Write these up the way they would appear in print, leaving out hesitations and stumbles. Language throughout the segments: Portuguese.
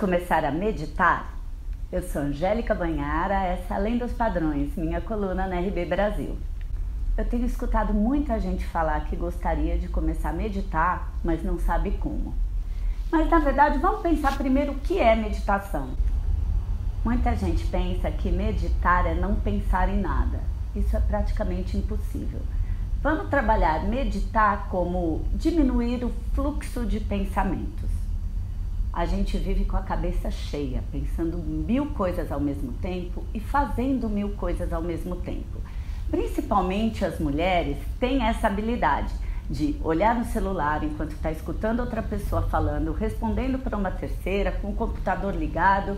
começar a meditar? Eu sou Angélica Banhara, essa é Além dos Padrões, minha coluna na RB Brasil. Eu tenho escutado muita gente falar que gostaria de começar a meditar, mas não sabe como. Mas na verdade, vamos pensar primeiro o que é meditação. Muita gente pensa que meditar é não pensar em nada. Isso é praticamente impossível. Vamos trabalhar meditar como diminuir o fluxo de pensamentos. A gente vive com a cabeça cheia, pensando 1000 coisas ao mesmo tempo e fazendo 1000 coisas ao mesmo tempo. Principalmente as mulheres têm essa habilidade de olhar no celular enquanto está escutando outra pessoa falando, respondendo para uma terceira, com o computador ligado.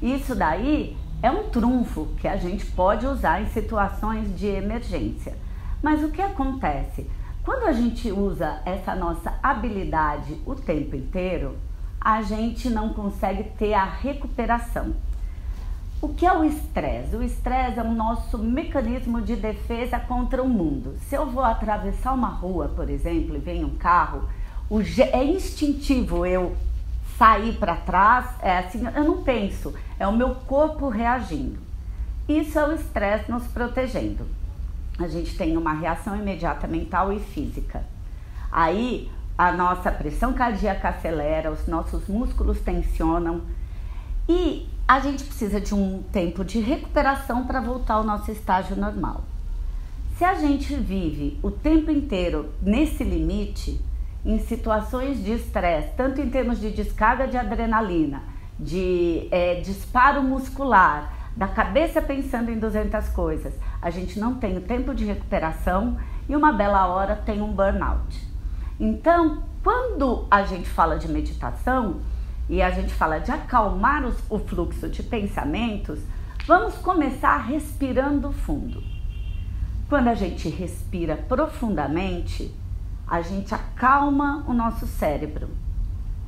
Isso daí é um trunfo que a gente pode usar em situações de emergência. Mas o que acontece? Quando a gente usa essa nossa habilidade o tempo inteiro, a gente não consegue ter a recuperação. O que é o estresse? O estresse é o nosso mecanismo de defesa contra o mundo. Se eu vou atravessar uma rua, por exemplo, e vem um carro, é instintivo eu sair para trás, é assim, eu não penso, é o meu corpo reagindo. Isso é o estresse nos protegendo. A gente tem uma reação imediata mental e física. Aí a nossa pressão cardíaca acelera, os nossos músculos tensionam e a gente precisa de um tempo de recuperação para voltar ao nosso estágio normal. Se a gente vive o tempo inteiro nesse limite, em situações de estresse, tanto em termos de descarga de adrenalina, de disparo muscular, da cabeça pensando em 200 coisas, a gente não tem o tempo de recuperação e uma bela hora tem um burnout. Então, quando a gente fala de meditação e a gente fala de acalmar o fluxo de pensamentos, vamos começar respirando fundo. Quando a gente respira profundamente, a gente acalma o nosso cérebro,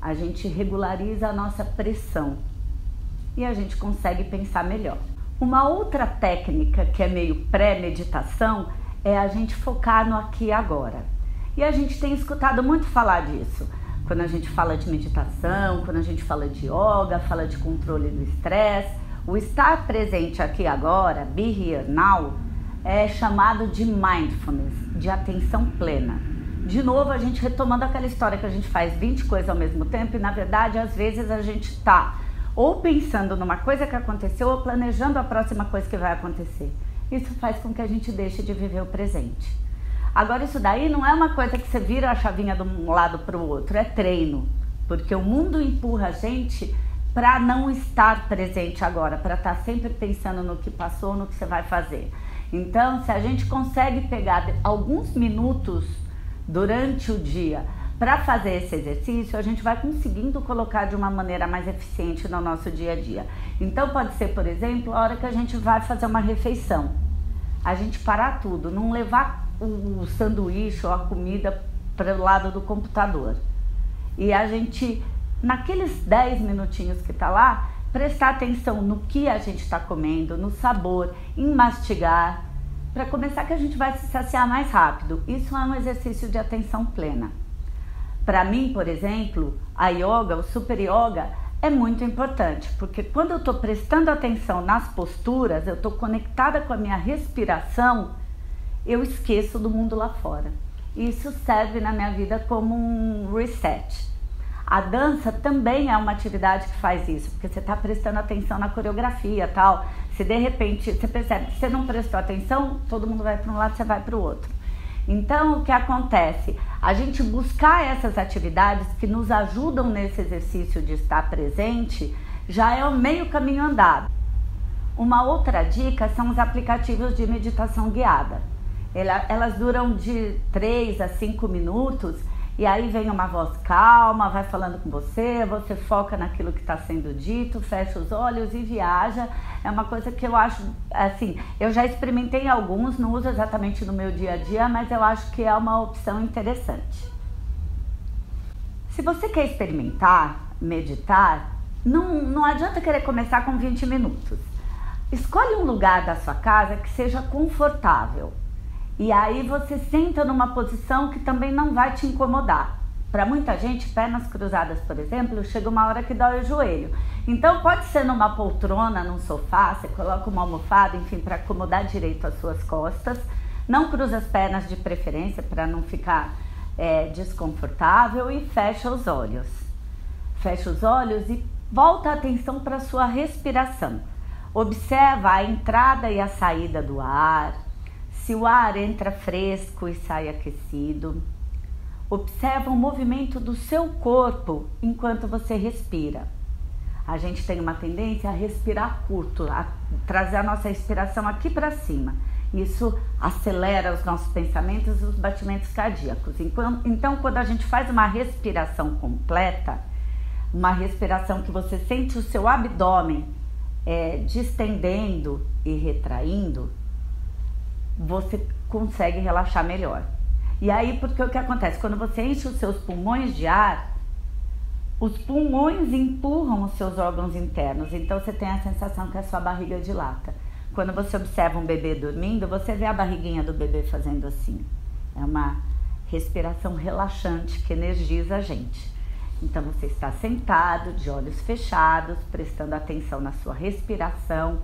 a gente regulariza a nossa pressão e a gente consegue pensar melhor. Uma outra técnica que é meio pré-meditação é a gente focar no aqui e agora. E a gente tem escutado muito falar disso. Quando a gente fala de meditação, quando a gente fala de yoga, fala de controle do estresse, o estar presente aqui e agora, be here now, é chamado de mindfulness, de atenção plena. De novo, a gente retomando aquela história que a gente faz 20 coisas ao mesmo tempo e, na verdade, às vezes a gente está ou pensando numa coisa que aconteceu ou planejando a próxima coisa que vai acontecer. Isso faz com que a gente deixe de viver o presente. Agora, isso daí não é uma coisa que você vira a chavinha de um lado para o outro, é treino. Porque o mundo empurra a gente para não estar presente agora, para estar sempre pensando no que passou, no que você vai fazer. Então, se a gente consegue pegar alguns minutos durante o dia para fazer esse exercício, a gente vai conseguindo colocar de uma maneira mais eficiente no nosso dia a dia. Então, pode ser, por exemplo, a hora que a gente vai fazer uma refeição. A gente parar tudo, não levar o sanduíche ou a comida para o lado do computador. E a gente, naqueles 10 minutinhos que está lá, prestar atenção no que a gente está comendo, no sabor, em mastigar, para começar que a gente vai se saciar mais rápido. Isso é um exercício de atenção plena. Para mim, por exemplo, a yoga, o super yoga, é muito importante, porque quando eu estou prestando atenção nas posturas, eu estou conectada com a minha respiração, eu esqueço do mundo lá fora. Isso serve na minha vida como um reset. A dança também é uma atividade que faz isso, porque você está prestando atenção na coreografia e tal. Se de repente você percebe que você não prestou atenção, todo mundo vai para um lado, você vai para o outro. Então, o que acontece? A gente buscar essas atividades que nos ajudam nesse exercício de estar presente, já é o meio caminho andado. Uma outra dica são os aplicativos de meditação guiada. Elas duram de 3 a 5 minutos e aí vem uma voz calma, vai falando com você, você foca naquilo que está sendo dito, fecha os olhos e viaja. É uma coisa que eu acho, assim, eu já experimentei alguns, não uso exatamente no meu dia a dia, mas eu acho que é uma opção interessante. Se você quer experimentar, meditar, não adianta querer começar com 20 minutos. Escolhe um lugar da sua casa que seja confortável. E aí você senta numa posição que também não vai te incomodar, Para muita gente, pernas cruzadas, por exemplo, chega uma hora que dói o joelho. Então pode ser numa poltrona, num sofá, você coloca uma almofada, enfim, para acomodar direito as suas costas. Não cruza as pernas de preferência para não ficar desconfortável e fecha os olhos. Fecha os olhos e volta a atenção para a sua respiração. Observa a entrada e a saída do ar, se o ar entra fresco e sai aquecido. Observa o movimento do seu corpo enquanto você respira. A gente tem uma tendência a respirar curto, a trazer a nossa respiração aqui para cima. Isso acelera os nossos pensamentos e os batimentos cardíacos. Então, quando a gente faz uma respiração completa, uma respiração que você sente o seu abdômen distendendo e retraindo, você consegue relaxar melhor. E aí, porque o que acontece? Quando você enche os seus pulmões de ar, os pulmões empurram os seus órgãos internos, então você tem a sensação que a sua barriga dilata. Quando você observa um bebê dormindo, você vê a barriguinha do bebê fazendo assim. É uma respiração relaxante que energiza a gente. Então você está sentado, de olhos fechados, prestando atenção na sua respiração.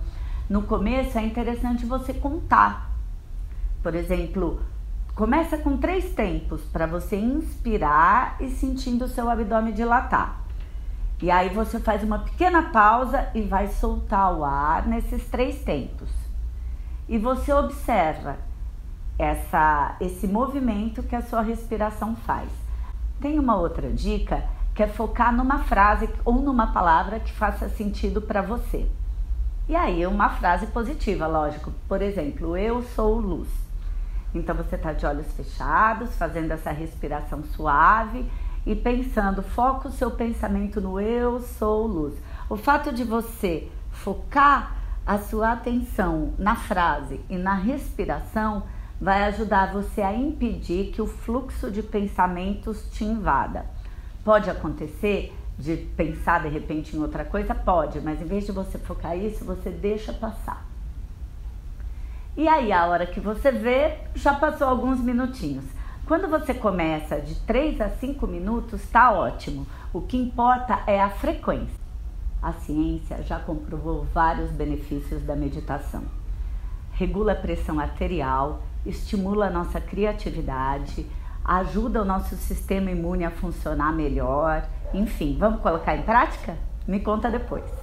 No começo é interessante você contar. Por exemplo, começa com 3 tempos para você inspirar e sentindo o seu abdômen dilatar. E aí você faz uma pequena pausa e vai soltar o ar nesses 3 tempos. E você observa esse movimento que a sua respiração faz. Tem uma outra dica que é focar numa frase ou numa palavra que faça sentido para você. E aí uma frase positiva, lógico. Por exemplo, eu sou luz. Então você está de olhos fechados, fazendo essa respiração suave e pensando, foca o seu pensamento no eu sou luz. O fato de você focar a sua atenção na frase e na respiração vai ajudar você a impedir que o fluxo de pensamentos te invada. Pode acontecer de pensar de repente em outra coisa? Pode, mas em vez de você focar isso, você deixa passar. E aí, a hora que você vê, já passou alguns minutinhos. Quando você começa de 3 a 5 minutos, tá ótimo. O que importa é a frequência. A ciência já comprovou vários benefícios da meditação. Regula a pressão arterial, estimula a nossa criatividade, ajuda o nosso sistema imune a funcionar melhor. Enfim, vamos colocar em prática? Me conta depois.